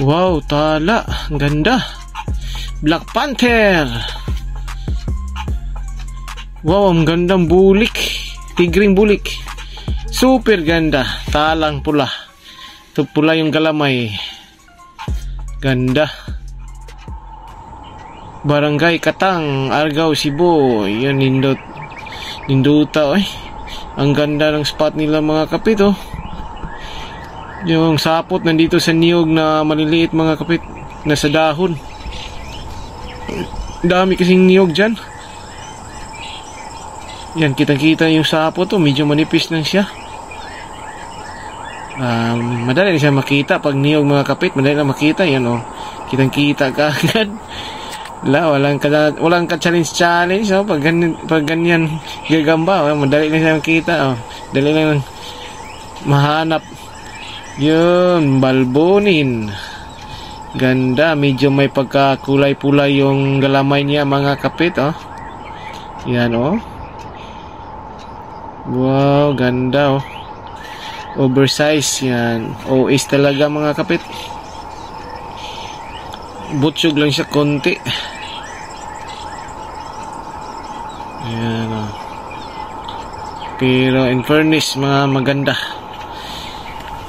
Wow, tala. Ang ganda. Black Panther. Wow, ang gandang bulik. Tigring bulik. Super ganda. Talang pula. Ito pula yung galamay. Ganda. Barangay Katang, Argao, Cebu. Yan, Ninduta, ay. Ang ganda ng spot nila mga kapit, oh. Yung sapot nandito sa niyog na maliliit mga kapit. Nasa dahon. Dami kasing niyog dyan. Yan, kitang-kita yung sapot, oh. Medyo manipis lang siya. Madali na siya makita. Pag niyog mga kapit, madali na makita. Yan, oh. Kitang-kita ka agad. Walang ka-challenge, oh. Pag ganyan gagamba, oh. Madali na siya makita, oh. Dali lang mahanap. Yun, balbonin. Ganda, medyo may pagkakulay-pulay yung galamay niya mga kapit, oh. Yan, oh. Wow, ganda, oh. Oversize, yan. OS talaga mga kapit. Butsyog lang siya konti. Yan, oh. Pero in fairness, mga maganda.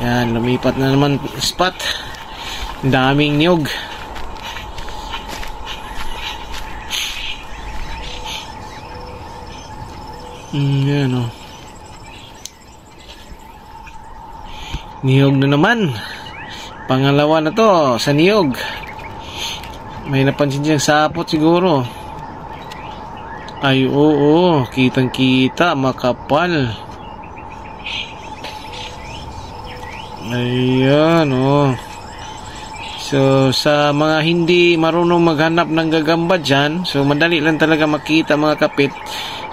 Yan, lumipat na naman spot. Daming niyog. Yan, oh. Niyog na naman. Pangalawa na to sa niyog. May napansin siyang sapot siguro. Ay, oo. Kitang-kita. Makapal. Ayan, oh. So, sa mga hindi marunong maghanap ng gagamba dyan, so, madali lang talaga makita mga kapit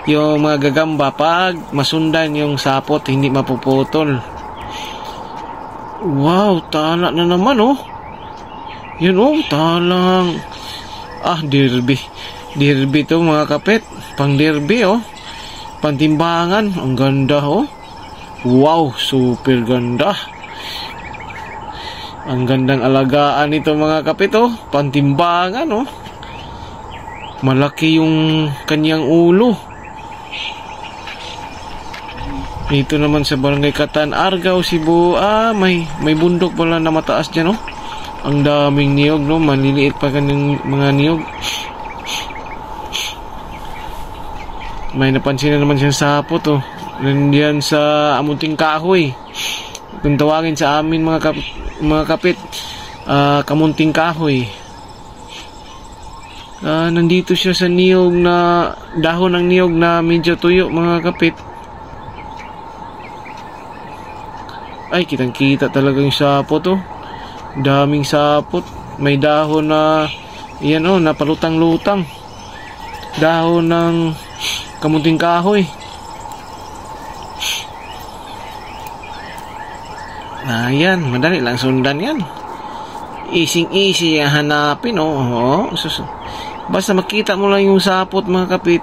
yung mga gagamba pag masundan yung sapot, hindi mapuputol. Wow, tala na naman, oh. Yan, oh, talang. Derby. Derby to mga kapit. Pang derby, oh. Pantimbangan. Ang ganda, oh. Wow, super ganda. Ang gandang alagaan nito mga kapit, oh. Pantimbangan, oh. Malaki yung kanyang ulo. Dito naman sa Barangay Katan, Argao, Cebu. May bundok pala na mataas dyan, oh. Ang daming niyog, no. Maliliit pa kanyang mga niyog. May napansin na naman siyang sapot, oh. Nandiyan sa Amunting Kahoy. Kung tawagin sa amin mga kapit, Kamunting Kahoy. Nandito siya sa niyog na dahon ng niyog na medyo tuyo mga kapit. Ay, kitang-kita talaga yung sapot, oh. Daming sapot. May dahon na, yan, oh, napalutang-lutang. Dahon ng Kamunting Kahoy. Ayan, madali lang sundan yan. Easy hanapin, oh. Basta makita mo lang yung sapot mga kapit.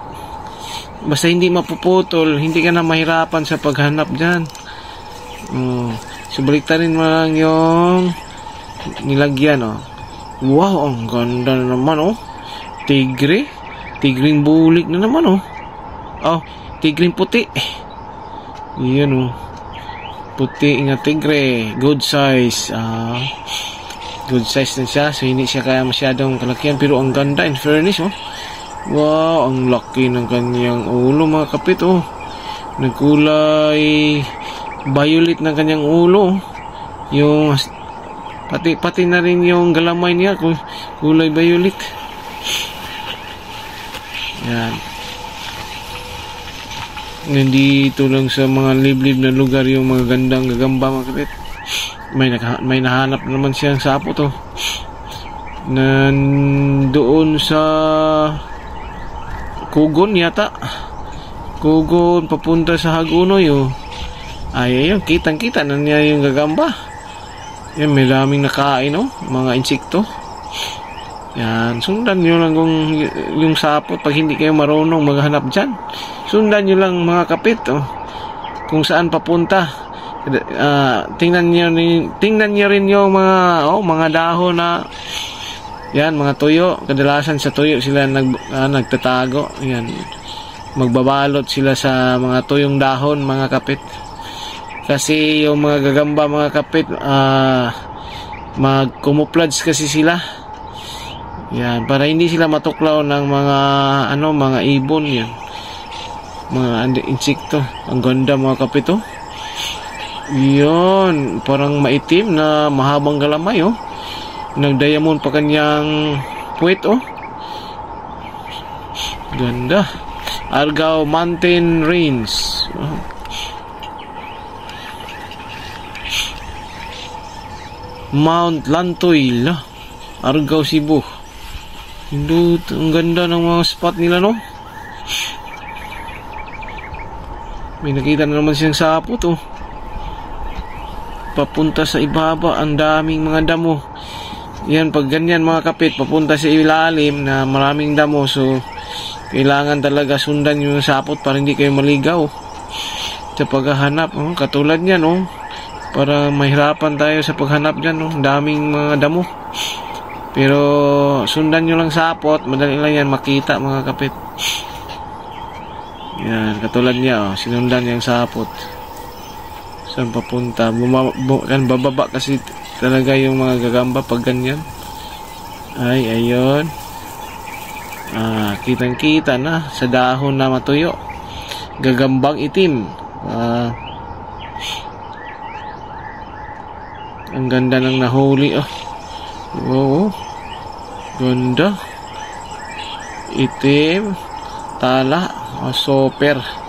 Basta hindi mapuputol, hindi ka na mahirapan sa paghanap dyan. So baliktarin mo lang yung nilagyan, oh. Wow, ang ganda na naman, oh. Tigring bulik na naman, oh. Tigring puti. Yan, oh. Puti nga tigre. Good size. Good size na siya. So hindi siya kaya masyadong kalakihan, pero ang ganda in fairness, oh. Wow, ang laki ng kanyang ulo mga kapit, oh. Nagkulay violet ng kanyang ulo. Yung pati na rin yung galamay niya kulay violet. Yan. Nandito lang sa mga liblib na lugar yung mga gandang gagamba mga kapit. May nahanap naman siyang sapot, oh. Nandoon sa Kugon yata. Kugon papunta sa Hagunoy, oh. Ayun, kitang-kita na niya yung gagamba. Yan, may daming nakain, oh. Mga insekto. Yan, sundan nyo lang kung yung sapot. Pag hindi kayo marunong maghanap dyan, sundan nyo lang mga kapit, oh. Kung saan papunta. Tingnan niyo rin yung mga dahon na yan, mga tuyo. Kadalasan sa tuyo sila nagtatago. Yan. Magbabalot sila sa mga tuyong dahon, mga kapit. Kasi yung mga gagamba, mga kapit, mag-camouflage kasi sila. Yan, para hindi sila matuklaw ng mga ibon yan. Mga insekto. Ang ganda, mga kapit, oh. Yun, parang maitim na mahabang galamay, oh. Nag-diamond pa kanyang puwet, oh. Ganda. Argao Mountain Range. Oh. Mount Lantoy, Argao, Cebu. Hindut, ang ganda ng mga spot nila, no? May nakita na naman siyang sapot, oh. Papunta sa ibaba, ang daming mga damo. Yan, pag ganyan, mga kapit, papunta sa ilalim na maraming damo. So, kailangan talaga sundan yung sapot para hindi kayo maligaw sa paghahanap. Oh. Katulad yan, oh. Para mahirapan tayo sa paghanap dyan, oh. Daming mga damo. Pero, sundan nyo lang sapot, madali lang yan makita, mga kapit. Yan, katulad niya, oh. Sinundan yung sapot. Saan papunta? Bababa kasi talaga yung mga gagamba pag ganyan. Ay, ayun. Kitang-kita na sa dahon na matuyo. Gagambang itim. Ang ganda ng nahuli, oh. Oo. Ganda. Itim. Tala. Super.